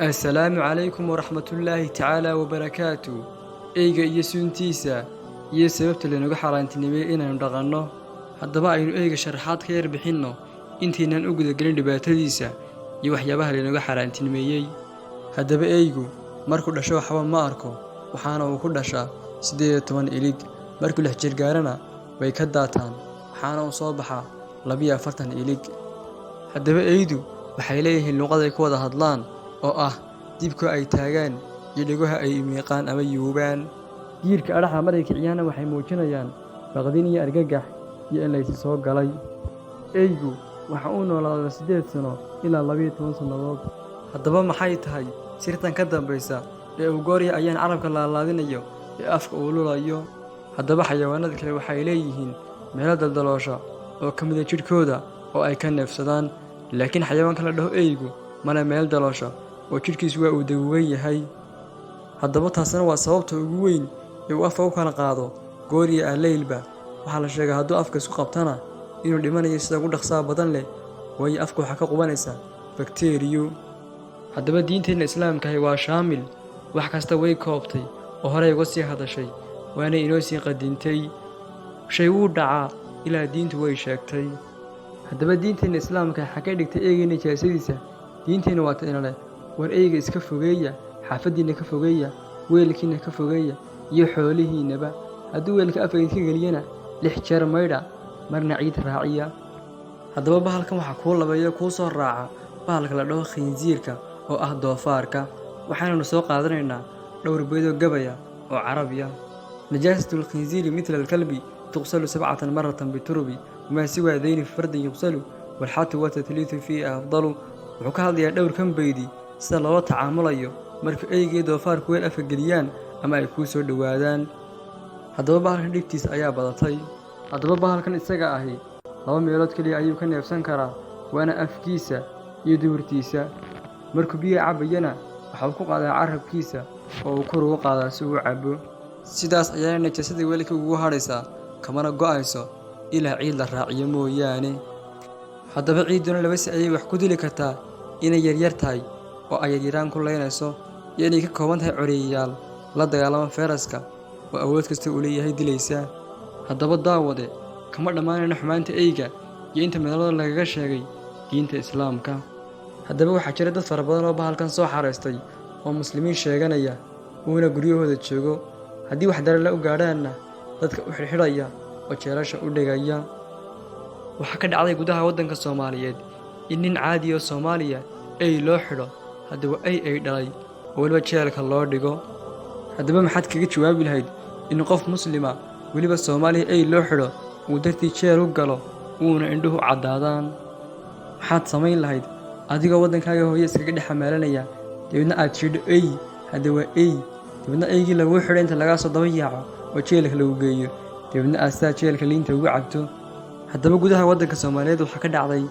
السلام عليكم ورحمة الله تعالى وبركاته. Eyga iyo suuntiisa iyo sababta leenugu xaraantinimay inaan dhaqanno. Haddaba aynu eyga sharaxaad ka yar bixinno intiinaan u guda gelin dhibaatadiisa iyo waxyaabaha leenugu xaraantinimeeyay. Haddaba eygu markuu dhasho waxba ma arko, waxaana uu ku dhashaa 18 ilig. Markuu 6 jir gaarana way ka daataan, waxaana uu soo baxaa 42 ilig. Haddaba eydu waxay leeyihiin luqad ay ku wada hadlaan oo ah dibka ay taagaan iyo dhigaha ay imiiqaan ama yuubaan. Jiirka adhaxa markay kiciyaana waxay muujinayaan baqdin iyo argagax iyo in la is soo galay. Eygu waxa uu noolaadaa 8 sano ilaa 12 sannadood. Haddaba maxay tahay sirtan ka dambaysa ee uu goorya ayaan carabka laalaadinayo ee afka uu lulayo? Haddaba xayawaanada kale waxay leeyihiin meelo daldaloosha oo ka mid ah jidhkooda oo ay ka neefsadaan, laakiin xayawaanka la dhaho eygu male meel daloosha oo jidhkiisu waa uu daguugan yahay. Haddaba taasina waa sababta ugu weyn ee uu afka u kala qaado goorya aleylba. Waxaa la sheegaa hadduu afka isku qabtana inuu dhimanayo sida ugu dhaqsaha badan leh, waayo afka waxaa ka qubanaysa bakteeriyo. Haddaba diinteena islaamka waa shaamil, wax kasta way koobtay oo horey uga sii hadashay, waana inoo sii qadintay. Shay wuu dhacaa ilaa diintu way sheegtay. haddaba diinteena islaamka waxaa ka dhigtay eyga nijaasadiisa. diinteena waa tan leh war eyga iska fogeeya, xaafadiina ka fogeeya, weelkiina ka fogeeya iyo xoolihiinaba. hadduu weelka afka idinka geliyana 6 jeer maydha, marna ciid raaciya. haddaba bahalkan waxaa kuu labeeyo kuu soo raaca bahalka la dhaho khinziirka oo ah doofaarka. waxaannu soo qaadanaynaa dhowr beedoo gabaya oo carabiya. najaasatul khinziiri mithla alkalbi تغسل 7 مرة بالترب وما سوى ذين في فرد يغسل والحات والتثليث فيه أفضل. wuxuu ka hadlayaa dhowr kan beedi sida loo tacaamulayo marka eyga doofaarku weel afka geliyaan ama ay ku soo dhawaadaan. haddaba bahalkan dhibtiisa ayaa badatay. haddaba bahalkan isaga ahi 2 meelood kaliya ayuu ka neefsan karaa, waana afkiisa iyo duurtiisa. markuu biyo cabayana waxa uu ku qaadaa carabkiisa oo uu kor ugu qaadaa si uu cabo. sidaas ayaa najaasada weelka ugu hadhaysaa, kamana go'ayso ilaa ciid la raaciyo mooyaane. haddaba ciiduna laba si ayay wax ku dili kartaa: inay yaryar tahay oo ay yaryaraan ku leynayso, iyo inay ka kooban tahay curiyayaal la dagaalama fayraska oo awood kasta u leeyahay dilaysa. haddaba daawade kama dhammaanayna xumaanta eyga iyo inta meelada lagaga sheegay diinta islaamka. haddaba waxaa jira dad fara badan oo bahalkan soo xareystay oo muslimiin sheeganaya, uuna guryahooda joogo. haddii wax darale u gaadhaanna dadka u xidhxidhaya oo jeelasha u dhigaya. waxaa ka dhacday gudaha waddanka Soomaaliyeed in nin caadi oo Soomaaliya ey loo xidho, haddaba ay dhalay oo weliba jeelka loo dhigo. haddaba maxaad kaga jawaabi lahayd in qof muslima weliba Soomaaliya ey loo xidho uu dartii jeel u galo uuna indhuhu caddaadaan? maxaad samayn lahayd adigoo waddankaaga hooyo iskaga dhex xamaalanaya, dabeedna aad jidho ey? haddaba ey dabeedna eygii laguu xidho inta lagaa soo daba yaaco oo jeelka lagu geeyo, dabeedna aad sidaa jeelka liinta ugu cabto. haddaba gudaha waddanka Soomaaliyeed waxaa ka dhacday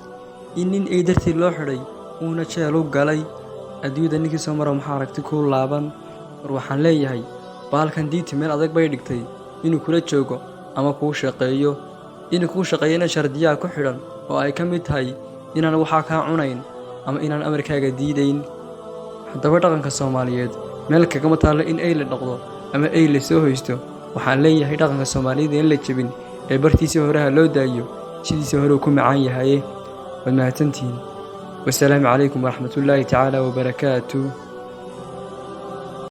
in nin ey dartii loo xidhay uuna jeel u galay. adduunyada ninkii soo maro maxaa aragti kuu laaban? war waxaan leeyahay bahalkan diinta meel adag bay dhigtay inuu kula joogo ama kuu shaqeeyo. inuu kuu shaqeeyana shardiyaa ku xidhan oo ay ka mid tahay inaan waxaa kaa cunayn ama inaan amarkaaga diidayn. haddaba dhaqanka Soomaaliyeed meel kagama taallo in ey la dhaqdo ama ey la soo hoysto. waxaan leeyahay dhaqanka Soomaalida in la jebin ee bartiisa horaha loo daayo, sidiisa hore uu ku macaan yahay. waad mahadsantihiin. wasalaamu calaykum waraxmatullaahi tacaala wabarakaatuh.